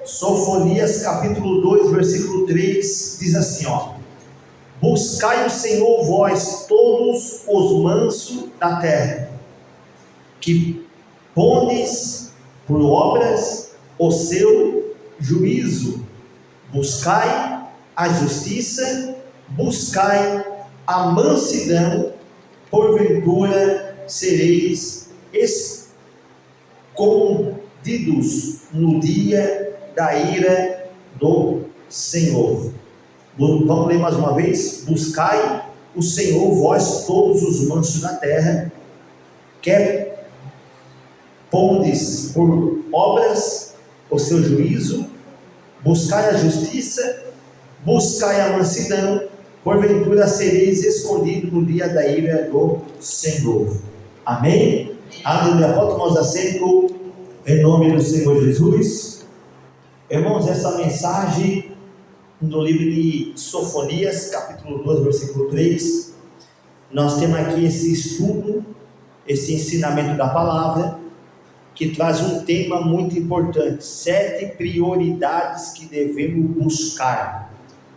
Sofonias capítulo 2, versículo 3, diz assim, buscai o Senhor vós todos os mansos da terra, que pondes por obras o seu juízo, buscai a justiça, buscai a mansidão, porventura sereis escondidos no dia da ira do Senhor. Vamos ler mais uma vez? Buscai o Senhor vós todos os mansos da terra, que pondes por obras o seu juízo, buscai a justiça, buscai a mansidão, porventura sereis escondidos no dia da ira do Senhor. Amém? Aleluia. Pode tomar os assentos em nome do Senhor Jesus. Irmãos, essa mensagem do livro de Sofonias, capítulo 2, versículo 3, nós temos aqui esse estudo, esse ensinamento da palavra, que traz um tema muito importante: 7 prioridades que devemos buscar.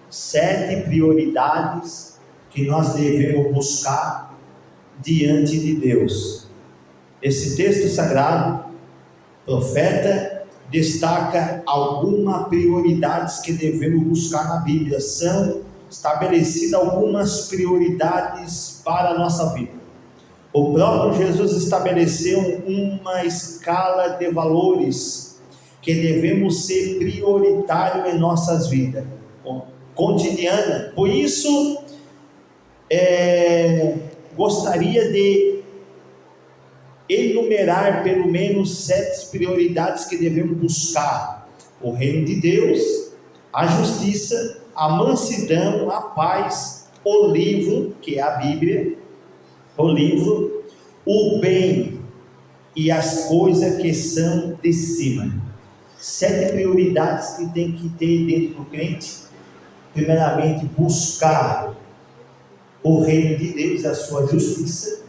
7 prioridades que nós devemos buscar diante de Deus. Esse texto sagrado, profeta destaca algumas prioridades que devemos buscar na Bíblia. São estabelecidas algumas prioridades para a nossa vida. O próprio Jesus estabeleceu uma escala de valores que devemos ser prioritários em nossas vidas cotidiana. Por isso, gostaria de enumerar pelo menos 7 prioridades que devemos buscar: o reino de Deus, a justiça, a mansidão, a paz, o livro, que é a Bíblia, o livro, o bem e as coisas que são de cima. 7 prioridades que tem que ter dentro do crente. Primeiramente, buscar o reino de Deus e a sua justiça,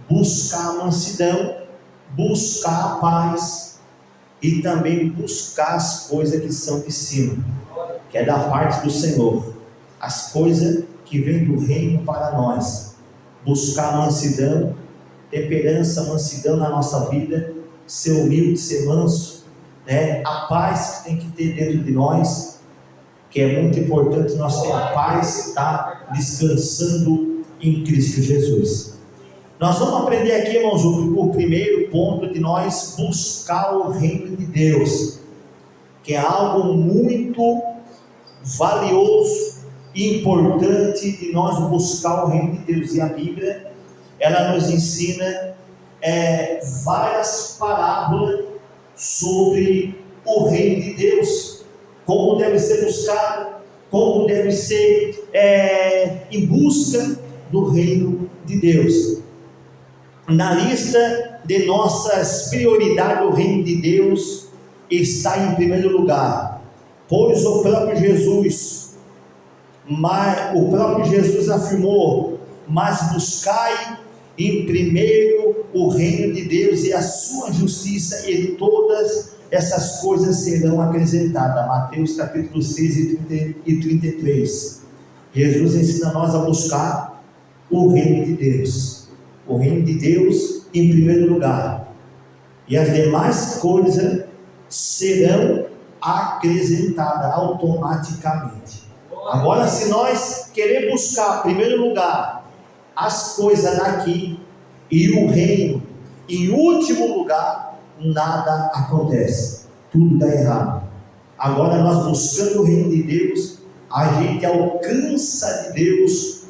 buscar a mansidão, buscar a paz e também buscar as coisas que são de cima, que é da parte do Senhor, as coisas que vêm do reino para nós. Buscar a mansidão, temperança, mansidão na nossa vida, ser humilde, ser manso, a paz que tem que ter dentro de nós, que é muito importante nós ter a paz, estar descansando em Cristo Jesus. Nós vamos aprender aqui, irmãos, o primeiro ponto de nós buscar o reino de Deus, que é algo muito valioso e importante de nós buscar o reino de Deus. E a Bíblia, ela nos ensina várias parábolas sobre o reino de Deus, como deve ser buscado, como deve ser em busca do reino de Deus. Na lista de nossas prioridades, o reino de Deus está em primeiro lugar, pois o próprio Jesus afirmou: mas buscai em primeiro o reino de Deus e a sua justiça, e todas essas coisas serão acrescentadas. Mateus capítulo 6 e 33. Jesus ensina nós a buscar o reino de Deus, o reino de Deus em primeiro lugar, e as demais coisas serão acrescentadas automaticamente. Agora, se nós queremos buscar em primeiro lugar as coisas daqui e o reino em último lugar, nada acontece, tudo dá errado. Agora, nós buscando o reino de Deus, a gente alcança de Deus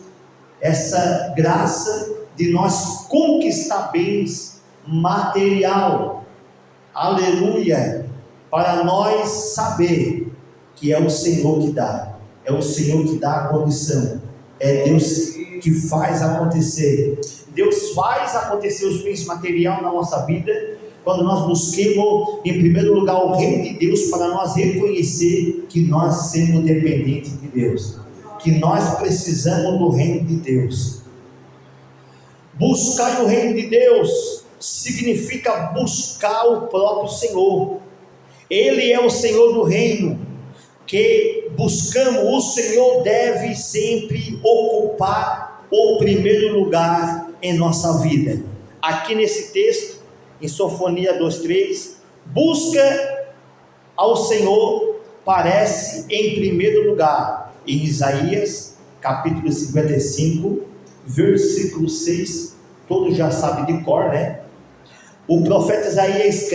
essa graça de nós conquistar bens material, aleluia, para nós saber que é o Senhor que dá, é o Senhor que dá a condição, é Deus que faz acontecer. Deus faz acontecer os bens materiais na nossa vida, quando nós busquemos em primeiro lugar o reino de Deus, para nós reconhecer que nós somos dependentes de Deus, que nós precisamos do reino de Deus. Buscar o reino de Deus significa buscar o próprio Senhor. Ele é o Senhor do reino que buscamos. O Senhor deve sempre ocupar o primeiro lugar em nossa vida. Aqui nesse texto, em Sofonia 2:3, busca ao Senhor parece em primeiro lugar. Em Isaías capítulo 55, versículo 6, todos já sabem de cor, né? O profeta Isaías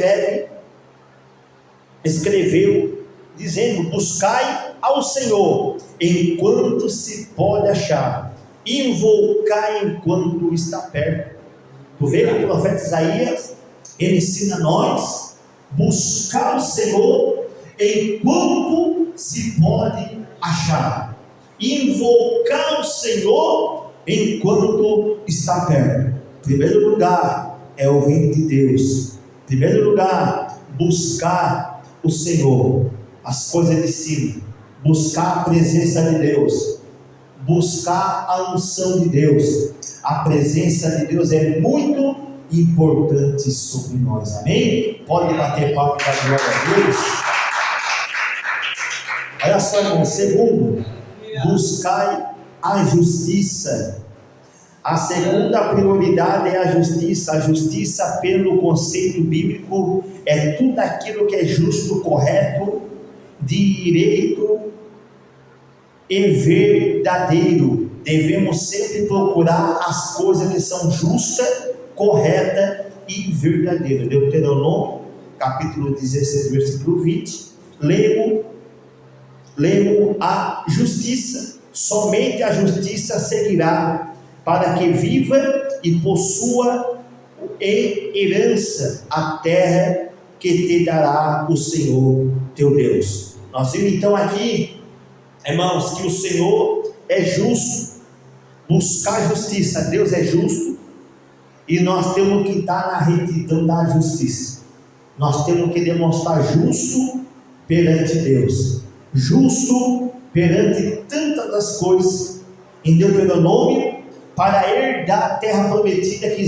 escreveu dizendo: buscai ao Senhor enquanto se pode achar, invocai enquanto está perto. Tu vê que o profeta Isaías, ele ensina a nós buscar o Senhor enquanto se pode achar, invocar o Senhor enquanto está perto. Em primeiro lugar é o reino de Deus. Em primeiro lugar, buscar o Senhor, as coisas de cima, buscar a presença de Deus, buscar a unção de Deus. A presença de Deus é muito importante sobre nós, amém? Pode bater palma para a glória a Deus. Olha só, irmão. Segundo, buscai a justiça. A segunda prioridade é a justiça. A justiça, pelo conceito bíblico, é tudo aquilo que é justo, correto, direito e verdadeiro. Devemos sempre procurar as coisas que são justas, corretas e verdadeiras. Deuteronômio capítulo 16, versículo 20. Lemos a justiça. Somente a justiça seguirá, para que viva e possua em herança a terra que te dará o Senhor teu Deus. Nós vimos então aqui, irmãos, que o Senhor é justo. Buscar justiça, Deus é justo, e nós temos que estar na retidão da justiça. Nós temos que demonstrar justo perante Deus, justo perante tantas das coisas. Em Deuteronômio, para herdar a terra prometida que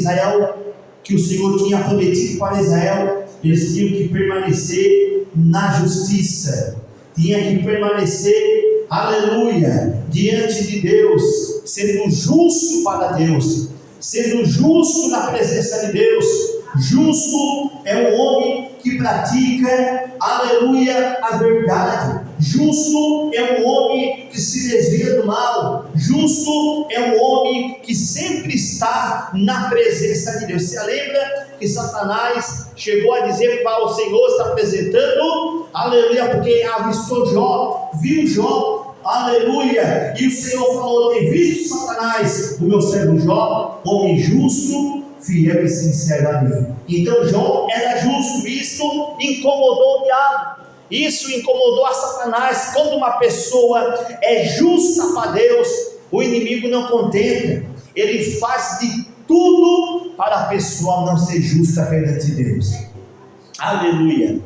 o Senhor tinha prometido para Israel, eles tinham que permanecer na justiça, tinha que permanecer, aleluia, diante de Deus, sendo justo para Deus, sendo justo na presença de Deus. Justo é o homem que pratica, aleluia, a verdade. Justo é o homem que se desvia do mal. Justo é o homem que sempre está na presença de Deus. Você lembra que Satanás chegou a dizer para o Senhor, está apresentando, aleluia, porque avistou Jó, viu Jó, aleluia, e o Senhor falou: tem visto, Satanás, o meu servo Jó, homem justo, fiel e sincero a mim. Então Jó era justo. Isso incomodou o diabo, isso incomodou a Satanás. Quando uma pessoa é justa para Deus, o inimigo não contenta, ele faz de tudo para a pessoa não ser justa perante Deus, aleluia.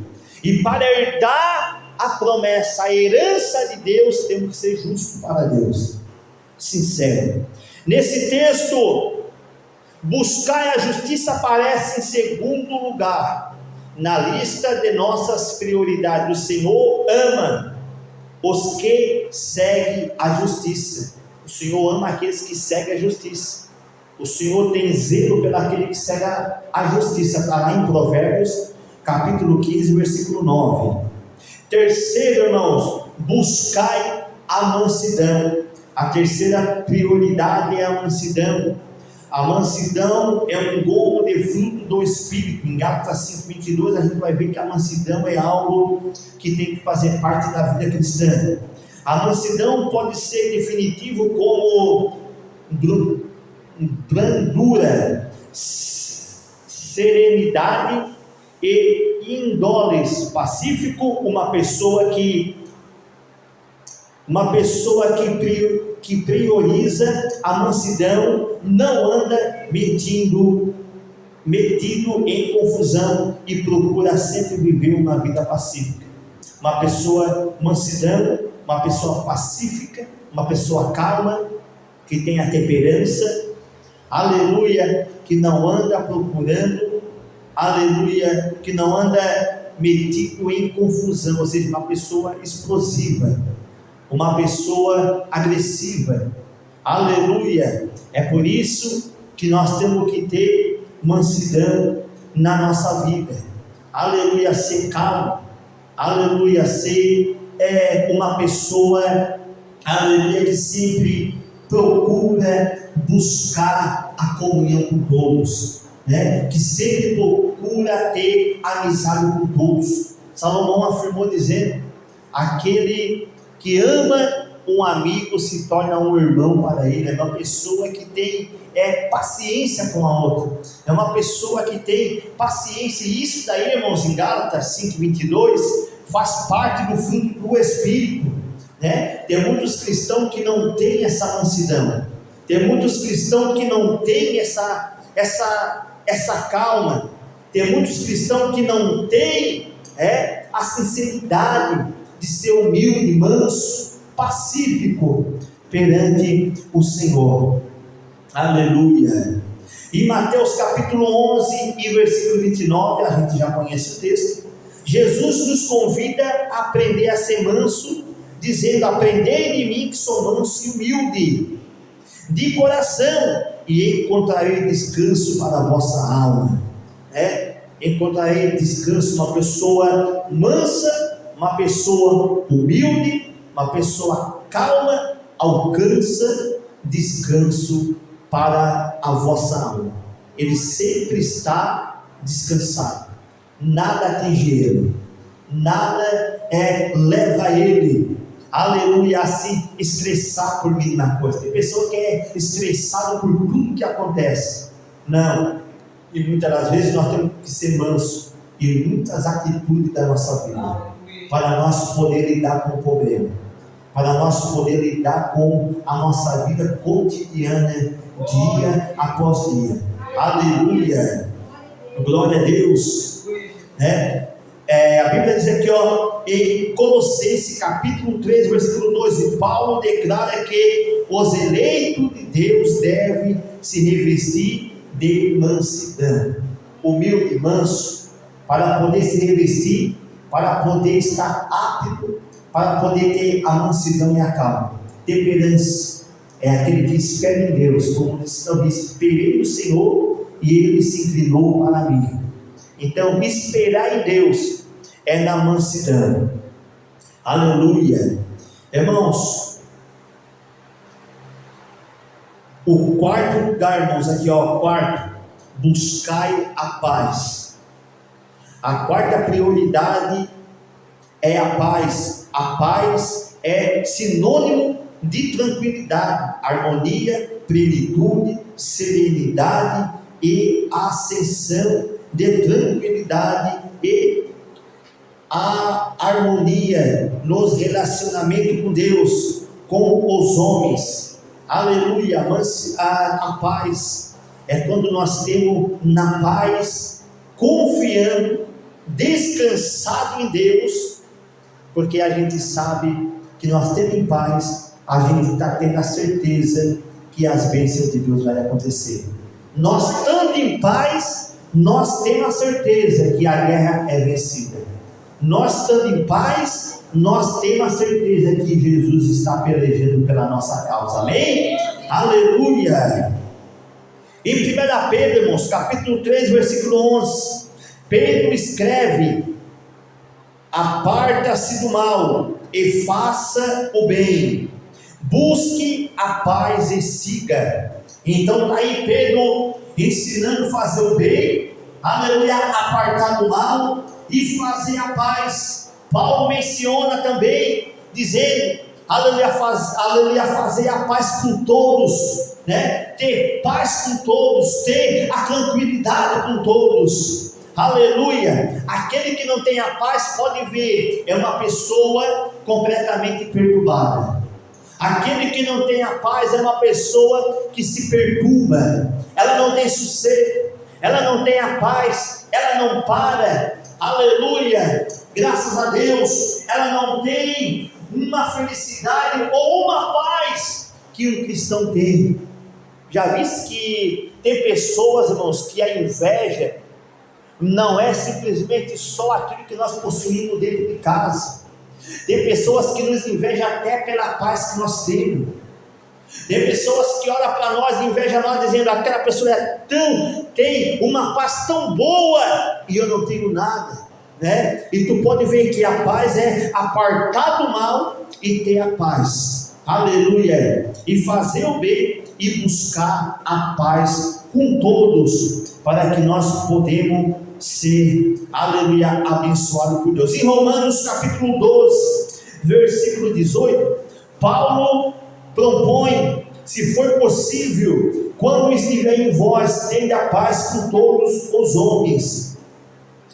E para herdar a promessa, a herança de Deus, temos que ser justos para Deus, sincero. Nesse texto, buscar a justiça aparece em segundo lugar na lista de nossas prioridades. O Senhor ama os que seguem a justiça. O Senhor ama aqueles que seguem a justiça. O Senhor tem zelo pelo aquele que segue a justiça. Está lá em Provérbios capítulo 15, versículo 9. Terceiro, irmãos, buscai a mansidão. A terceira prioridade é a mansidão. A mansidão é um gomo de fruto do Espírito. Em Gálatas 5:22 a gente vai ver que a mansidão é algo que tem que fazer parte da vida cristã. A mansidão pode ser definitivo como brandura, serenidade e indolência, pacífico. Uma pessoa que prioriza a mansidão, não anda metido em confusão e procura sempre viver uma vida pacífica. Uma pessoa mansidão, uma pessoa pacífica, uma pessoa calma, que tem a temperança, aleluia, que não anda procurando, aleluia, que não anda metido em confusão, ou seja, uma pessoa explosiva, uma pessoa agressiva. Aleluia! É por isso que nós temos que ter mansidão na nossa vida. Aleluia! Ser calmo. Aleluia! Ser uma pessoa, aleluia, que sempre procura buscar a comunhão com todos, né? Que sempre procura ter amizade com todos. Salomão afirmou dizendo: aquele que ama um amigo se torna um irmão para ele. É uma pessoa que tem paciência com a outra, é uma pessoa que tem paciência. E isso daí, irmãos, em Gálatas 5:22, faz parte do fruto do Espírito, né? Tem muitos cristãos que não têm essa mansidão, tem muitos cristãos que não têm essa calma, tem muitos cristãos que não têm a sinceridade de ser humilde, manso, pacífico perante o Senhor. Aleluia. Em Mateus capítulo 11 e versículo 29, a gente já conhece o texto, Jesus nos convida a aprender a ser manso, dizendo: aprendei de mim que sou manso e humilde de coração, e encontrarei descanso para a vossa alma. Encontrarei descanso. Uma pessoa mansa, uma pessoa humilde, uma pessoa calma, alcança descanso para a vossa alma. Ele sempre está descansado, nada atinge ele, nada leva ele, aleluia, a se estressar por mínima coisa. Tem pessoa que é estressada por tudo que acontece. Não, e muitas das vezes nós temos que ser mansos em muitas atitudes da nossa vida, para nós poder lidar com o problema, para nós poder lidar com a nossa vida cotidiana, dia após dia. Aleluia, glória a Deus, né? A Bíblia diz aqui, em Colossenses capítulo 3, versículo 2, Paulo declara que os eleitos de Deus devem se revestir de mansidão, humilde, manso, para poder se revestir, para poder estar apto, para poder ter a mansidão e a calma. Temperança é aquele que espera em Deus, como disse: esperei no Senhor e Ele se inclinou para mim. Então, esperar em Deus é na mansidão. Aleluia. Irmãos, o quarto lugar, irmãos, aqui quarto, buscai a paz. A quarta prioridade é a paz. A paz é sinônimo de tranquilidade, harmonia, plenitude, serenidade e ascensão de tranquilidade e a harmonia nos relacionamentos com Deus, com os homens. Aleluia. A paz é quando nós temos na paz, confiando, descansado em Deus, porque a gente sabe que nós temos em paz, a gente está tendo a certeza que as bênçãos de Deus vão acontecer. Nós estando em paz, nós temos a certeza que a guerra é vencida. Nós estando em paz, nós temos a certeza que Jesus está pelejando pela nossa causa. Amém? Aleluia. Em 1 Pedro, irmãos, capítulo 3, versículo 11, Pedro escreve: aparta-se do mal e faça o bem, busque a paz e siga. Então está aí Pedro ensinando a fazer o bem, aleluia, apartar do mal e fazer a paz. Paulo menciona também, dizendo, aleluia, fazer a paz com todos, né? Ter paz com todos, ter a tranquilidade com todos. Aleluia. Aquele que não tem a paz, pode ver, é uma pessoa completamente perturbada. Aquele que não tem a paz é uma pessoa que se perturba, ela não tem sossego, ela não tem a paz, ela não para, aleluia, graças a Deus, ela não tem uma felicidade ou uma paz que um cristão tem. Já viste que tem pessoas, irmãos, que a inveja não é simplesmente só aquilo que nós possuímos dentro de casa. Tem pessoas que nos invejam até pela paz que nós temos. Tem pessoas que olham para nós e invejam nós, dizendo: aquela pessoa tem uma paz tão boa e eu não tenho nada, né? E tu pode ver que a paz é apartar do mal e ter a paz, aleluia, e fazer o bem e buscar a paz com todos, para que nós podemos ser, aleluia, abençoados por Deus. Em Romanos capítulo 12, versículo 18, Paulo propõe: se for possível, quando estiver em vós, tende a paz com todos os homens,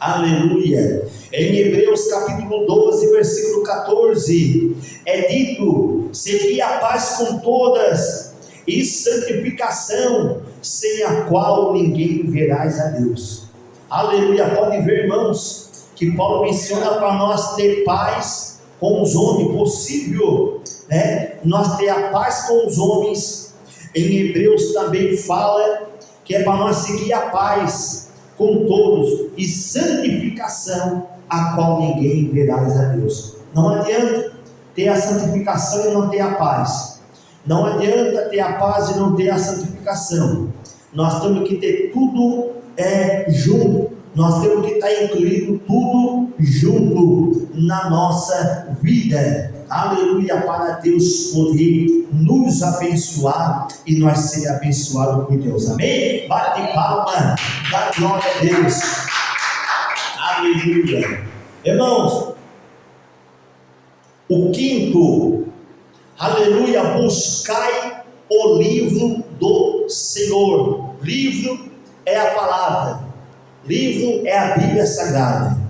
aleluia. Em Hebreus capítulo 12, versículo 14, é dito: segui a paz com todas e santificação, sem a qual ninguém verás a Deus. Aleluia. Pode ver, irmãos, que Paulo menciona para nós ter paz com os homens, possível, né? Nós ter a paz com os homens. Em Hebreus também fala que é para nós seguir a paz com todos e santificação, a qual ninguém verás a Deus. Não adianta ter a santificação e não ter a paz. Não adianta ter a paz e não ter a santificação. Nós temos que ter tudo junto. Nós temos que estar incluído tudo junto na nossa vida. Aleluia, para Deus poder nos abençoar e nós ser abençoados por Deus. Amém? Bate palma, dá glória a Deus. Aleluia. Irmãos, o quinto, aleluia, buscai o livro do Senhor. Livro é a palavra, livro é a Bíblia Sagrada.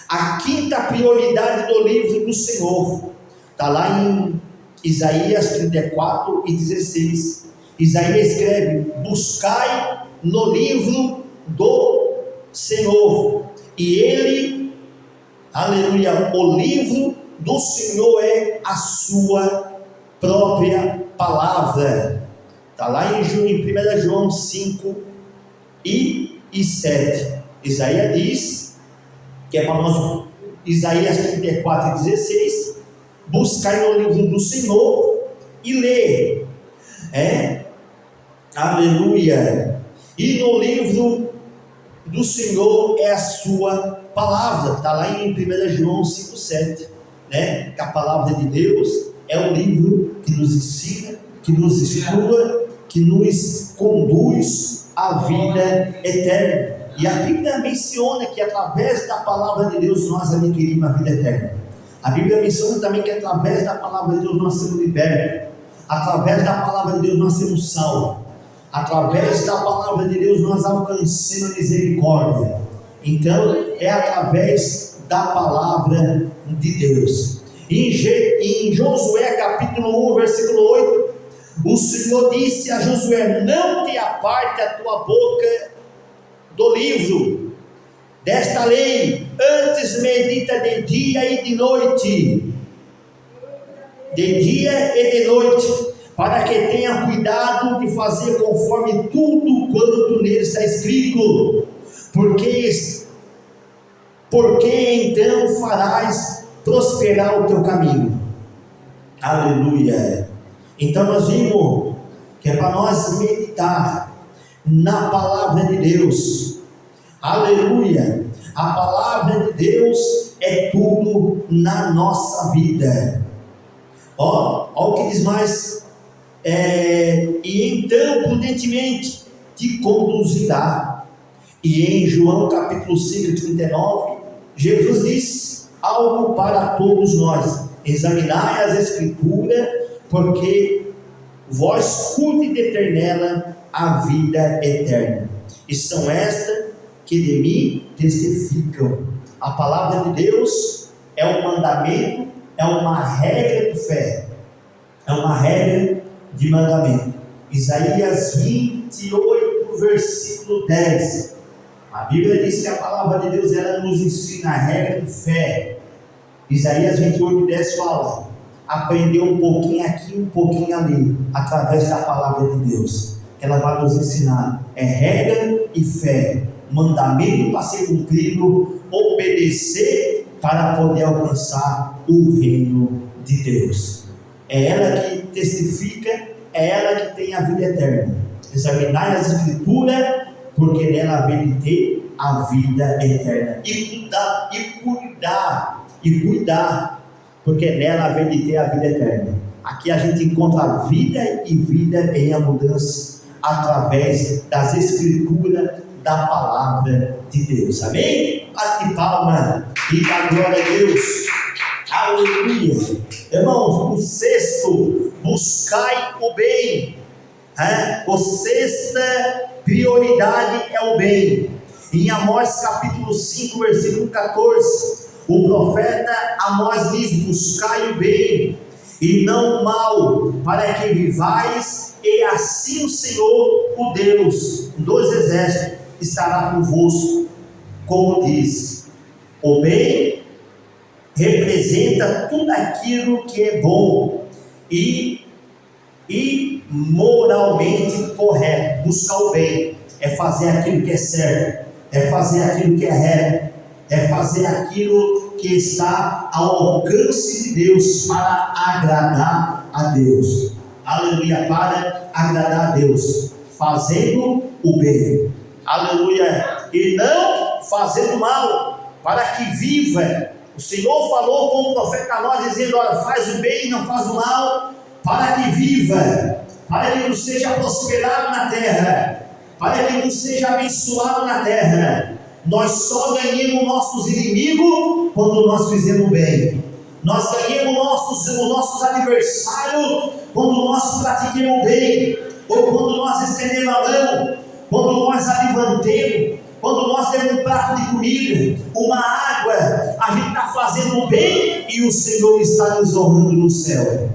A quinta prioridade do livro do Senhor está lá em Isaías 34 e 16. Isaías escreve: buscai no livro do Senhor, e ele, aleluia, o livro do Senhor é a sua própria palavra. Está lá em 1 João 5 e 7. Isaías diz que é para nós, Isaías 34 e 16, buscar no livro do Senhor e ler, aleluia, e no livro do Senhor é a sua palavra. Está lá em 1 João 5, 7, né? Que a palavra de Deus é o livro que nos ensina, que nos estuda, que nos conduz à vida eterna. E a Bíblia menciona que através da palavra de Deus nós adquirimos a vida eterna. A Bíblia menciona também que através da palavra de Deus nós somos libertos. Através da palavra de Deus nós somos salvos. Através da palavra de Deus nós alcançamos a misericórdia. Então é através da palavra de Deus. Em Josué capítulo 1, versículo 8, o Senhor disse a Josué: não te aparte a tua boca do livro desta lei, antes medita de dia e de noite, para que tenha cuidado de fazer conforme tudo quanto nele está escrito, porque então farás prosperar o teu caminho. Aleluia. Então nós vimos que é para nós meditar na palavra de Deus. Aleluia. A palavra de Deus é tudo na nossa vida. Ó o que diz mais: e então prudentemente te conduzirá. E em João capítulo 5, 39, Jesus diz algo para todos nós: examinai as escrituras, porque vós curte de ter nela a vida eterna, e são estas que de mim testificam. A palavra de Deus é um mandamento, é uma regra de fé, é uma regra de mandamento. Isaías 28, versículo 10, a Bíblia diz que a palavra de Deus ela nos ensina a regra de fé. Isaías 28, 10 fala: aprender um pouquinho aqui, um pouquinho ali, através da palavra de Deus. Ela vai nos ensinar, é regra e fé. mandamento para ser cumprido, obedecer para poder alcançar o reino de Deus. É ela que testifica, é ela que tem a vida eterna. Examinar as Escrituras, porque nela vem ter a vida eterna. E cuidar, porque nela vem de ter a vida eterna. Aqui a gente encontra vida e vida em abundância, através das Escrituras, da palavra de Deus. Amém? Bate palma e dá glória a Deus. Aleluia. Irmãos, o sexto, buscai o bem. A sexta prioridade é o bem. Em Amós capítulo 5, versículo 14, o profeta Amós diz: buscai o bem e não o mal, para que vivais, e assim o Senhor, o Deus dos exércitos, estará convosco. Como diz, o bem representa tudo aquilo que é bom e moralmente correto. Buscar o bem é fazer aquilo que é certo, é fazer aquilo que é reto, é fazer aquilo que está ao alcance de Deus, para agradar a Deus. Aleluia, para agradar a Deus, fazendo o bem. Aleluia, e não fazendo mal, para que viva. O Senhor falou com o profeta Amós, dizendo: olha, faz o bem e não faz o mal, para que viva, para que tu seja prosperado na terra, para que tu seja abençoado na terra. Nós só ganhamos nossos inimigos quando nós fizemos bem. Nós ganhamos os nossos adversários quando nós praticamos bem, ou quando nós estendemos a mão, quando nós a levantemos, quando nós temos um prato de comida, uma água. A gente está fazendo bem e o Senhor está nos honrando no céu.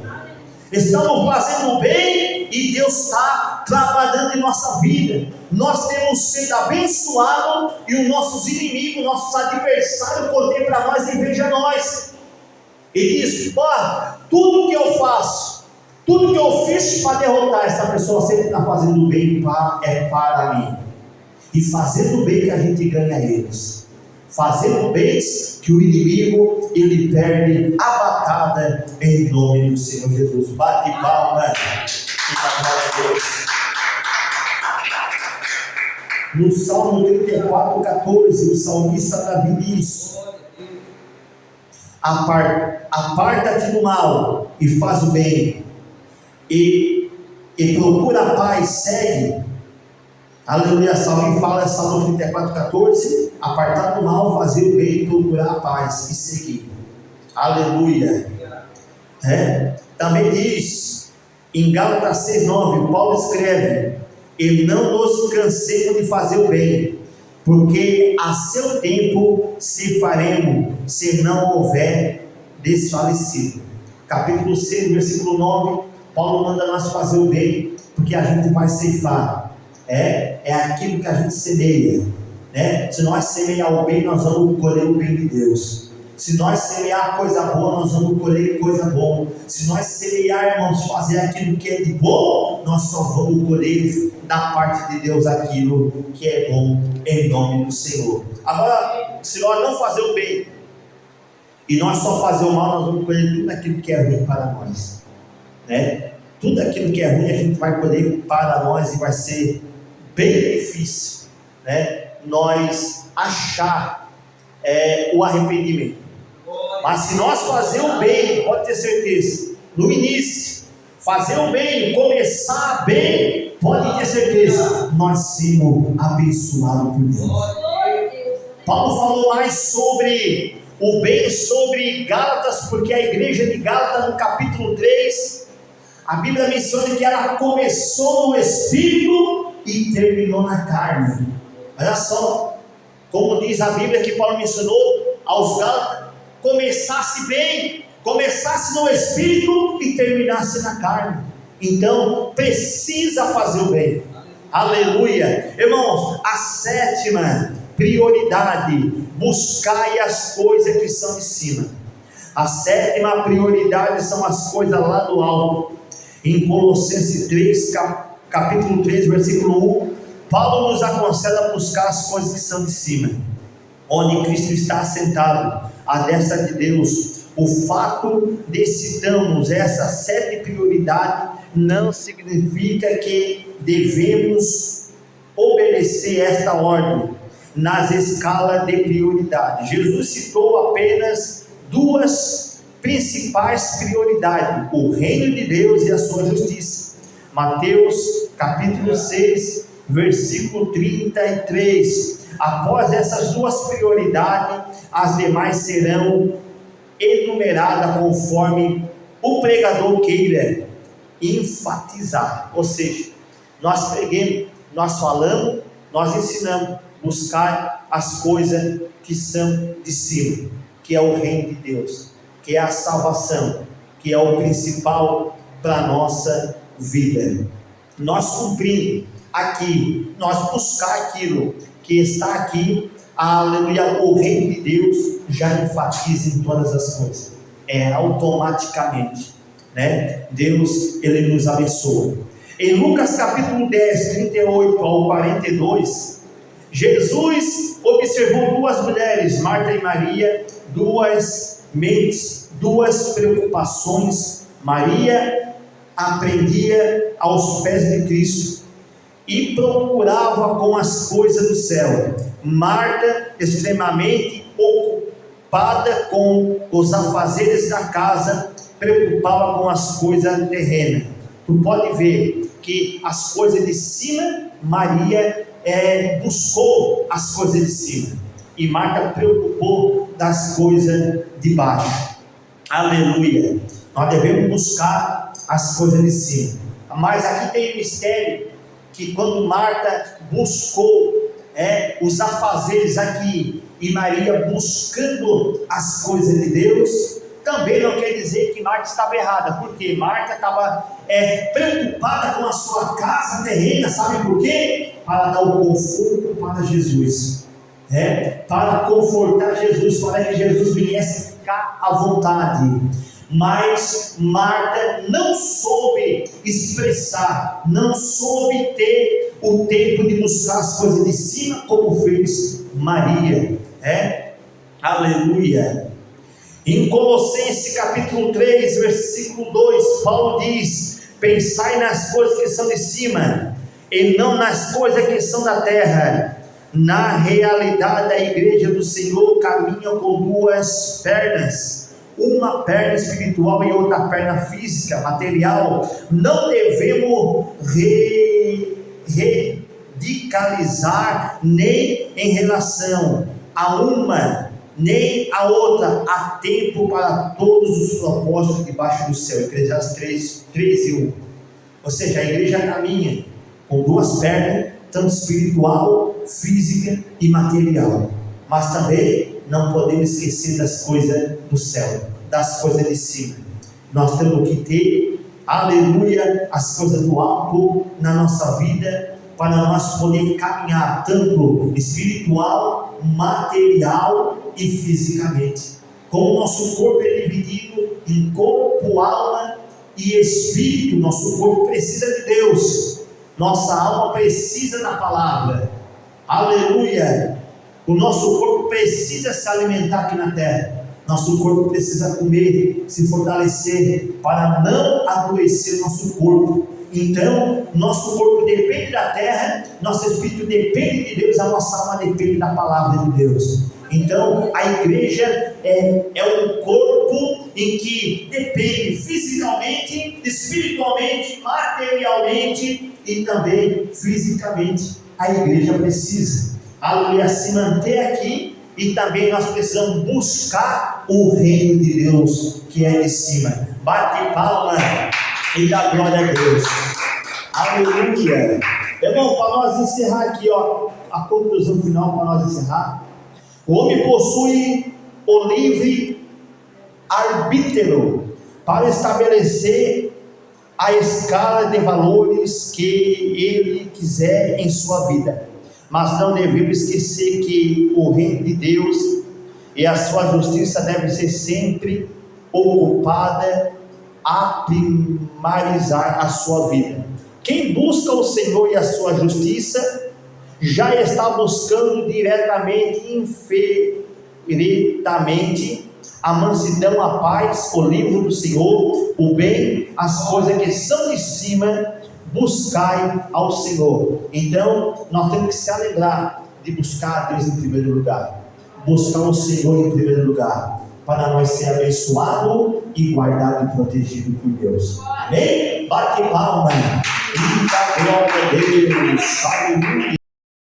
Estamos fazendo bem e Deus está trabalhando em nossa vida. Nós temos sido abençoados e os nossos inimigos, nossos adversários, poder para nós e veja nós. E diz: tudo que eu faço, tudo que eu fiz para derrotar essa pessoa, sempre está fazendo bem é para mim. E fazendo bem que a gente ganha eles. Fazendo bem que o inimigo ele perde a batalha, em nome do Senhor Jesus. Bate palma e dá glória a Deus. No Salmo 34, 14, o salmista Davi diz: aparta-te do mal e faz o bem, e procura a paz, segue. Aleluia. Salmo fala, Salmo 34, 14: apartar do mal, fazer o bem, procurar a paz e seguir. Aleluia. Também diz em Gálatas 6, 9, Paulo escreve: e não nos cansemos de fazer o bem, porque a seu tempo se faremos, se não houver desfalecido. Capítulo 6, versículo 9, Paulo manda nós fazer o bem, porque a gente vai ceifar. É aquilo que a gente semeia, Se nós semear o bem, nós vamos colher o bem de Deus. Se nós semear coisa boa, nós vamos colher coisa boa. Se nós semear, irmãos, fazer aquilo que é de bom, nós só vamos colher da parte de Deus aquilo que é bom, em nome do Senhor. Agora, se nós não fazer o bem e nós só fazer o mal, nós vamos colher tudo aquilo que é ruim para nós, Tudo aquilo que é ruim a gente vai colher para nós, e vai ser bem difícil, nós achar o arrependimento. Mas se nós fazer o bem, pode ter certeza, no início, fazer o bem, começar bem, pode ter certeza, nós seremos abençoados por Deus. Paulo falou mais sobre o bem, sobre Gálatas, porque a igreja de Gálatas, no capítulo 3, a Bíblia menciona que ela começou no Espírito e terminou na carne. Olha só, como diz a Bíblia, que Paulo mencionou aos Gálatas: começasse bem, começasse no Espírito e terminasse na carne. Então precisa fazer o bem. Aleluia. Irmãos, a sétima prioridade: buscai as coisas que são de cima. A sétima prioridade são as coisas lá do alto. Em Colossenses 3, capítulo 3, versículo 1, Paulo nos aconselha a buscar as coisas que são de cima, onde Cristo está assentado à destra de Deus. O fato de citarmos essas 7 prioridades não significa que devemos obedecer esta ordem nas escalas de prioridade. Jesus citou apenas 2 principais prioridades: o reino de Deus e a sua justiça. Mateus capítulo 6, versículo 33. Após essas 2 prioridades, as demais serão enumeradas conforme o pregador queira enfatizar. Ou seja, nós pregamos, nós falamos, nós ensinamos buscar as coisas que são de cima, que é o reino de Deus, que é a salvação, que é o principal para a nossa vida. Nós cumprimos aqui, nós buscar aquilo que está aqui, aleluia, o reino de Deus já enfatiza em todas as coisas, automaticamente, né? Deus, Ele nos abençoa. Em Lucas capítulo 10, 38 ao 42, Jesus observou 2 mulheres, Marta e Maria, 2 mentes, 2 preocupações. Maria aprendia aos pés de Cristo e procurava com as coisas do céu. Marta, extremamente ocupada com os afazeres da casa, preocupava com as coisas terrenas. Tu pode ver que as coisas de cima, Maria buscou as coisas de cima, e Marta preocupou das coisas de baixo. Aleluia! Nós devemos buscar as coisas de cima. Mas aqui tem um mistério, que quando Marta buscou os afazeres aqui, e Maria buscando as coisas de Deus, também não quer dizer que Marta estava errada, porque Marta estava preocupada com a sua casa terrena. Sabe por quê? Para dar o conforto para Jesus, para confortar Jesus, para que Jesus viesse ficar à vontade. Mas Marta não soube expressar, não soube ter o tempo de buscar as coisas de cima, como fez Maria. Aleluia! Em Colossenses capítulo 3, versículo 2, Paulo diz: pensai nas coisas que são de cima, e não nas coisas que são da terra. Na realidade, a igreja do Senhor caminha com 2 pernas, uma perna espiritual e outra perna física, material. Não devemos radicalizar nem em relação a uma nem a outra. Há tempo para todos os propósitos debaixo do céu. Eclesiastes 3:1. Ou seja, a igreja caminha com 2 pernas, tanto espiritual, física e material. Mas também não podemos esquecer das coisas do céu, das coisas de cima. Nós temos que ter, aleluia, as coisas do alto na nossa vida, para nós podermos caminhar tanto espiritual, material e fisicamente. Como o nosso corpo é dividido em corpo, alma e espírito, nosso corpo precisa de Deus, nossa alma precisa da palavra, aleluia. O nosso corpo precisa se alimentar aqui na terra, nosso corpo precisa comer, se fortalecer, para não adoecer o nosso corpo. Então, nosso corpo depende da terra, nosso espírito depende de Deus, a nossa alma depende da palavra de Deus. Então, a igreja é um corpo em que depende fisicamente, espiritualmente, materialmente e também fisicamente. A igreja precisa, aleluia, se manter aqui, e também nós precisamos buscar o reino de Deus que é de cima. Bate palma e dá glória a Deus. Aleluia. Irmão, para nós encerrar aqui, a conclusão final para nós encerrar. O homem possui o livre arbítrio para estabelecer a escala de valores que ele quiser em sua vida. Mas não devemos esquecer que o reino de Deus e a sua justiça devem ser sempre ocupada a primarizar a sua vida. Quem busca o Senhor e a sua justiça já está buscando diretamente, infinitamente, a mansidão, a paz, o livro do Senhor, o bem, as coisas que são de cima, buscai ao Senhor. Então, nós temos que se alegrar de buscar a Deus em primeiro lugar, buscar o Senhor em primeiro lugar, para nós ser abençoado e guardado e protegido por Deus. Amém? Bate palma. Glória a Deus. Aleluia.